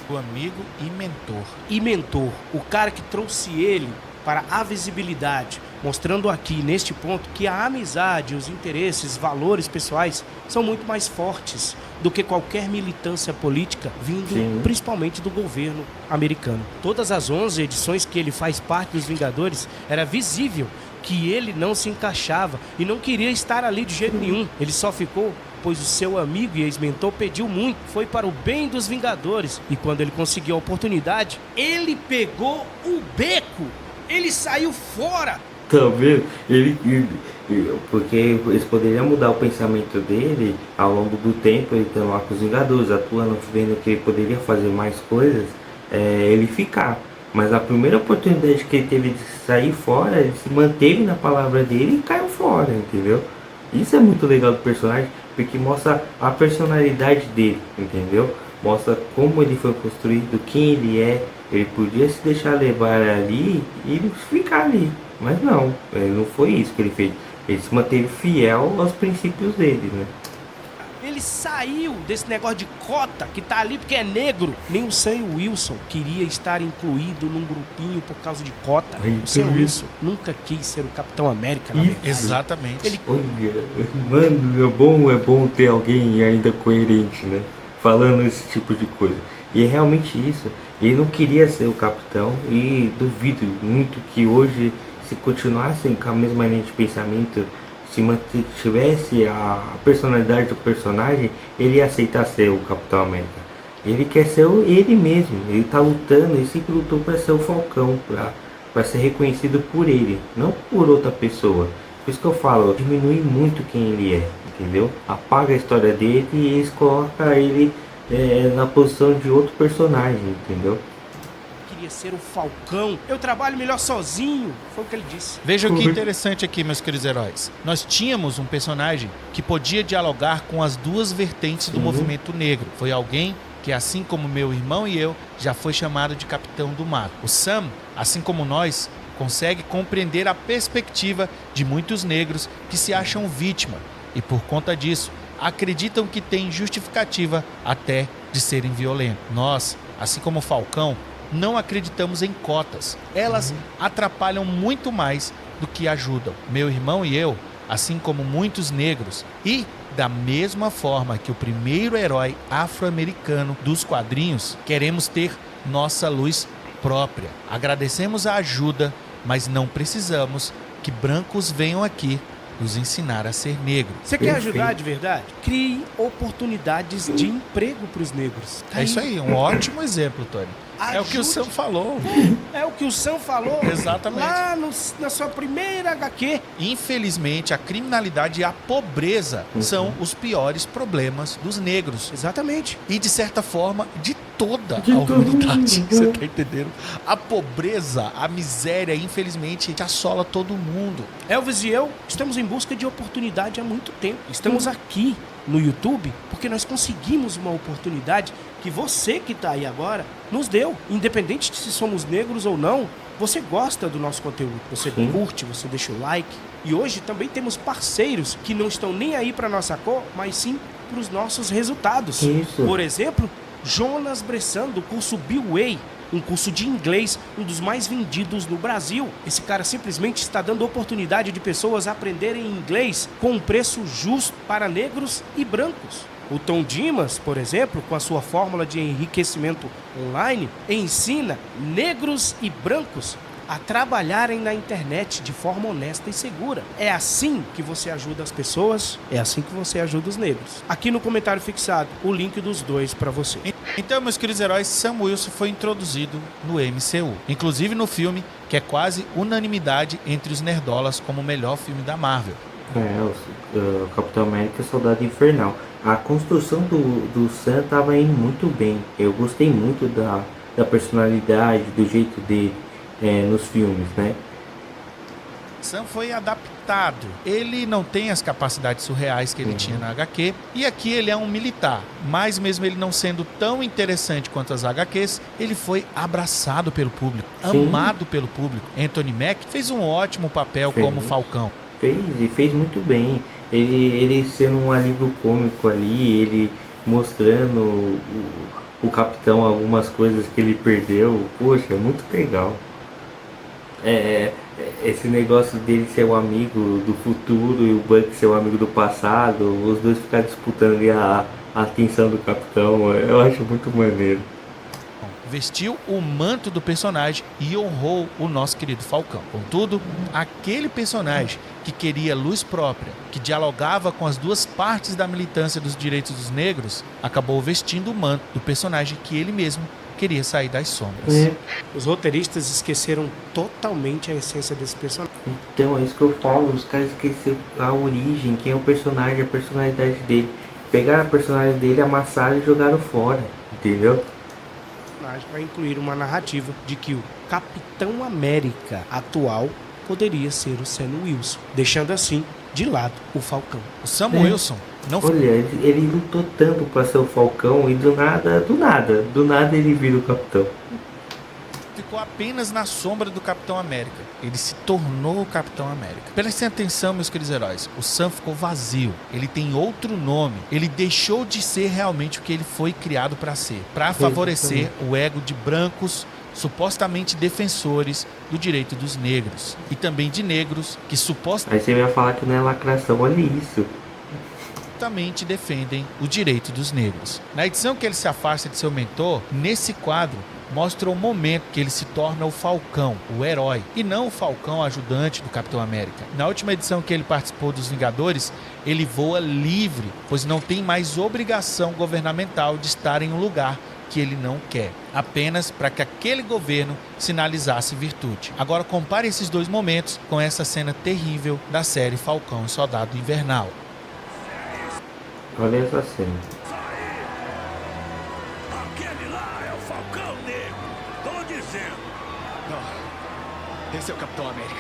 O amigo e mentor. E mentor. O cara que trouxe ele para a visibilidade, mostrando aqui neste ponto que a amizade, os interesses, valores pessoais são muito mais fortes do que qualquer militância política vindo principalmente do governo americano. Todas as 11 edições que ele faz parte dos Vingadores, era visível que ele não se encaixava e não queria estar ali de jeito nenhum. Ele só ficou pois o seu amigo e ex-mentor pediu muito, foi para o bem dos Vingadores. E quando ele conseguiu a oportunidade, ele pegou o beco. Ele saiu fora. Tá vendo? Porque eles poderiam mudar o pensamento dele ao longo do tempo, ele estando lá com os Vingadores, atuando, vendo que ele poderia fazer mais coisas, ele ficar. Mas a primeira oportunidade que ele teve de sair fora, ele se manteve na palavra dele e caiu fora, entendeu? Isso é muito legal do personagem, porque mostra a personalidade dele, entendeu? Mostra como ele foi construído, quem ele é. Ele podia se deixar levar ali e ficar ali, mas não foi isso que ele fez. Ele se manteve fiel aos princípios dele, né? Ele saiu desse negócio de cota que tá ali porque é negro. Nem o Sam Wilson queria estar incluído num grupinho por causa de cota. O Sam Wilson nunca quis ser o Capitão América, na verdade. Exatamente. Olha, mano, é bom ter alguém ainda coerente, né? Falando esse tipo de coisa. E é realmente isso. Ele não queria ser o capitão e duvido muito que hoje, se continuasse com a mesma linha de pensamento, se mantivesse a personalidade do personagem, ele ia aceitar ser o Capitão América. Ele quer ser ele mesmo. Ele tá lutando, ele sempre lutou para ser o Falcão, para ser reconhecido por ele, não por outra pessoa. Por isso que eu falo, diminui muito quem ele é, entendeu? Apaga a história dele e eles colocam ele na posição de outro personagem, entendeu? Queria ser o Falcão. Eu trabalho melhor sozinho. Foi o que ele disse. Vejam que interessante aqui, meus queridos heróis. Nós tínhamos um personagem que podia dialogar com as duas vertentes do movimento negro. Foi alguém que, assim como meu irmão e eu, já foi chamado de Capitão do Mato. O Sam, assim como nós, consegue compreender a perspectiva de muitos negros que se acham vítima e, por conta disso, acreditam que tem justificativa até de serem violentos. Nós, assim como o Falcão, não acreditamos em cotas. Elas atrapalham muito mais do que ajudam. Meu irmão e eu, assim como muitos negros, e da mesma forma que o primeiro herói afro-americano dos quadrinhos, queremos ter nossa luz própria. Agradecemos a ajuda, mas não precisamos que brancos venham aqui nos ensinar a ser negro. Você quer ajudar de verdade? Crie oportunidades de emprego para os negros. É isso aí, um ótimo exemplo, Tony. Ajude. É o que o Sam falou. É o que o Sam falou. Exatamente. Lá na sua primeira HQ. Infelizmente, a criminalidade e a pobreza são os piores problemas dos negros. Exatamente. E, de certa forma, de toda a humanidade. Você tá entendendo? A pobreza, a miséria, infelizmente, assola todo mundo. Elvis e eu estamos em busca de oportunidade há muito tempo. Estamos aqui no YouTube porque nós conseguimos uma oportunidade que você que está aí agora nos deu. Independente de se somos negros ou não, você gosta do nosso conteúdo. Você curte, você deixa o like. E hoje também temos parceiros que não estão nem aí para nossa cor, mas sim para os nossos resultados. Isso. Por exemplo, Jonas Bressan, do curso B-Way, um curso de inglês, um dos mais vendidos no Brasil. Esse cara simplesmente está dando oportunidade de pessoas aprenderem inglês com um preço justo para negros e brancos. O Tom Dimas, por exemplo, com a sua fórmula de enriquecimento online, ensina negros e brancos a trabalharem na internet de forma honesta e segura. É assim que você ajuda as pessoas, é assim que você ajuda os negros. Aqui no comentário fixado, o link dos dois para você. Então, meus queridos heróis, Sam Wilson foi introduzido no MCU. Inclusive no filme, que é quase unanimidade entre os nerdolas como o melhor filme da Marvel. O Capitão América Soldado Invernal. A construção do Sam estava indo muito bem. Eu gostei muito da personalidade, do jeito dele nos filmes, né? Sam foi adaptado. Ele não tem as capacidades surreais que ele tinha na HQ. E aqui ele é um militar. Mas mesmo ele não sendo tão interessante quanto as HQs, ele foi abraçado pelo público, amado pelo público. Anthony Mack fez um ótimo papel como Falcão. Fez muito bem. Ele sendo um alívio cômico ali, ele mostrando o Capitão algumas coisas que ele perdeu. Poxa, é muito legal. Esse negócio dele ser um amigo do futuro e o Buck ser um amigo do passado, os dois ficar disputando ali a atenção do Capitão, eu acho muito maneiro. Vestiu o manto do personagem e honrou o nosso querido Falcão. Contudo, aquele personagem que queria luz própria, que dialogava com as duas partes da militância dos direitos dos negros, acabou vestindo o manto do personagem que ele mesmo queria sair das sombras. Os roteiristas esqueceram totalmente a essência desse personagem. Então, é isso que eu falo, os caras esqueceram a origem, quem é o personagem, a personalidade dele. Pegaram a personalidade dele, amassaram e jogaram fora, entendeu? Para incluir uma narrativa de que o Capitão América atual poderia ser o Sam Wilson, deixando assim de lado o Falcão. O Sam Wilson não foi... Olha, ele lutou tanto para ser o Falcão e do nada ele vira o Capitão. Ficou apenas na sombra do Capitão América. Ele se tornou o Capitão América. Prestem atenção, meus queridos heróis. O Sam ficou vazio. Ele tem outro nome. Ele deixou de ser realmente o que ele foi criado para ser. Para favorecer o ego de brancos, supostamente defensores do direito dos negros. E também de negros que supostamente... Aí você vai falar que não é lacração, olha isso. Defendem o direito dos negros. Na edição que ele se afasta de seu mentor, nesse quadro, mostra o momento que ele se torna o Falcão, o herói, e não o Falcão ajudante do Capitão América. Na última edição que ele participou dos Vingadores, ele voa livre, pois não tem mais obrigação governamental de estar em um lugar que ele não quer, apenas para que aquele governo sinalizasse virtude. Agora compare esses dois momentos com essa cena terrível da série Falcão e Soldado Invernal. Olha essa cena. Aquele lá é o Falcão Negro. Tô dizendo. Não. Esse é o Capitão América.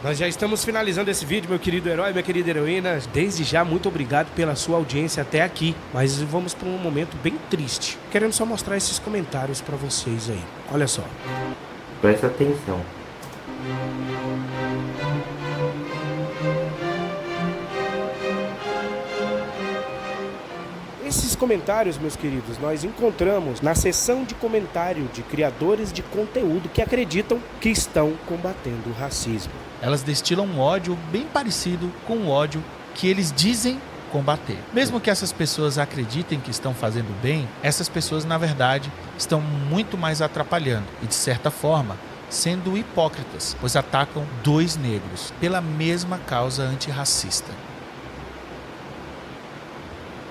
Nós já estamos finalizando esse vídeo, meu querido herói, minha querida heroína. Desde já, muito obrigado pela sua audiência até aqui. Mas vamos para um momento bem triste. Querendo só mostrar esses comentários para vocês aí. Olha só. Presta atenção. Esses comentários, meus queridos, nós encontramos na seção de comentário de criadores de conteúdo que acreditam que estão combatendo o racismo. Elas destilam um ódio bem parecido com o ódio que eles dizem combater. Mesmo que essas pessoas acreditem que estão fazendo bem, essas pessoas, na verdade, estão muito mais atrapalhando e, de certa forma, sendo hipócritas, pois atacam dois negros pela mesma causa antirracista.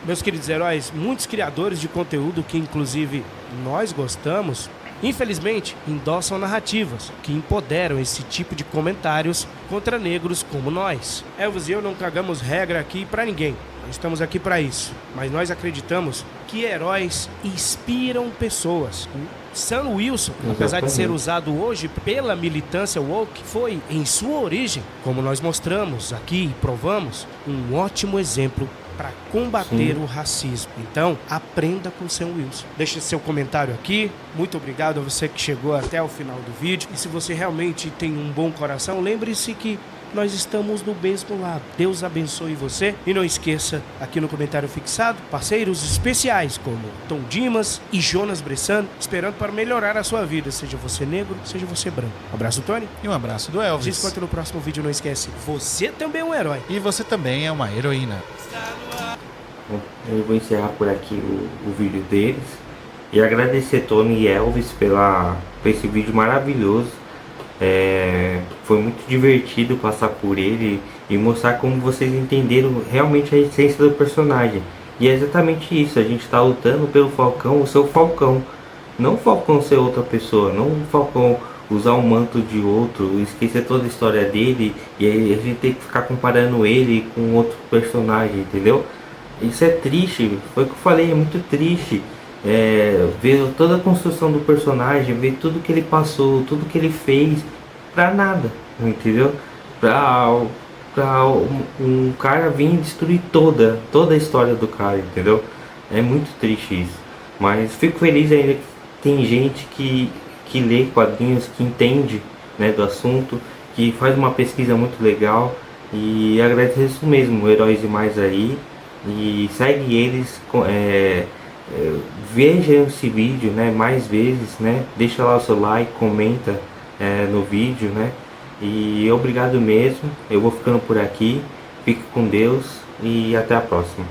Meus queridos heróis, muitos criadores de conteúdo que inclusive nós gostamos, infelizmente endossam narrativas que empoderam esse tipo de comentários contra negros como nós. Elvis e eu não cagamos regra aqui pra ninguém, nós estamos aqui pra isso. Mas nós acreditamos que heróis inspiram pessoas. O Sam Wilson, apesar de ser usado hoje pela militância woke, foi em sua origem, como nós mostramos aqui e provamos, um ótimo exemplo para combater o racismo. Então, aprenda com o Sam Wilson. Deixe seu comentário aqui. Muito obrigado a você que chegou até o final do vídeo. E se você realmente tem um bom coração, lembre-se que nós estamos do mesmo lado. Deus abençoe você e não esqueça, aqui no comentário fixado, parceiros especiais como Tom Dimas e Jonas Bressan, esperando para melhorar a sua vida, seja você negro, seja você branco. Um abraço, Tony. E um abraço do A gente Elvis. se encontra no próximo vídeo, não esquece, você também é um herói. E você também é uma heroína. Bom, eu vou encerrar por aqui o vídeo deles e agradecer Tony e Elvis por esse vídeo maravilhoso. Foi muito divertido passar por ele e mostrar como vocês entenderam realmente a essência do personagem. E é exatamente isso, a gente está lutando pelo Falcão, o seu Falcão. Não o Falcão ser outra pessoa, não o Falcão usar o manto de outro, esquecer toda a história dele e aí a gente tem que ficar comparando ele com outro personagem, entendeu? Isso é triste, foi o que eu falei, é muito triste. Ver toda a construção do personagem, ver tudo que ele passou, tudo que ele fez, pra nada, entendeu? Pra um cara vir destruir toda a história do cara, entendeu? É muito triste isso. Mas fico feliz ainda que tem gente que lê quadrinhos, que entende, né, do assunto, que faz uma pesquisa muito legal. E agradeço mesmo, Heróis e Mais aí. E segue eles, veja esse vídeo, né, mais vezes, né, deixa lá o seu like, comenta no vídeo, né, e obrigado mesmo. Eu vou ficando por aqui, fique com Deus e até a próxima.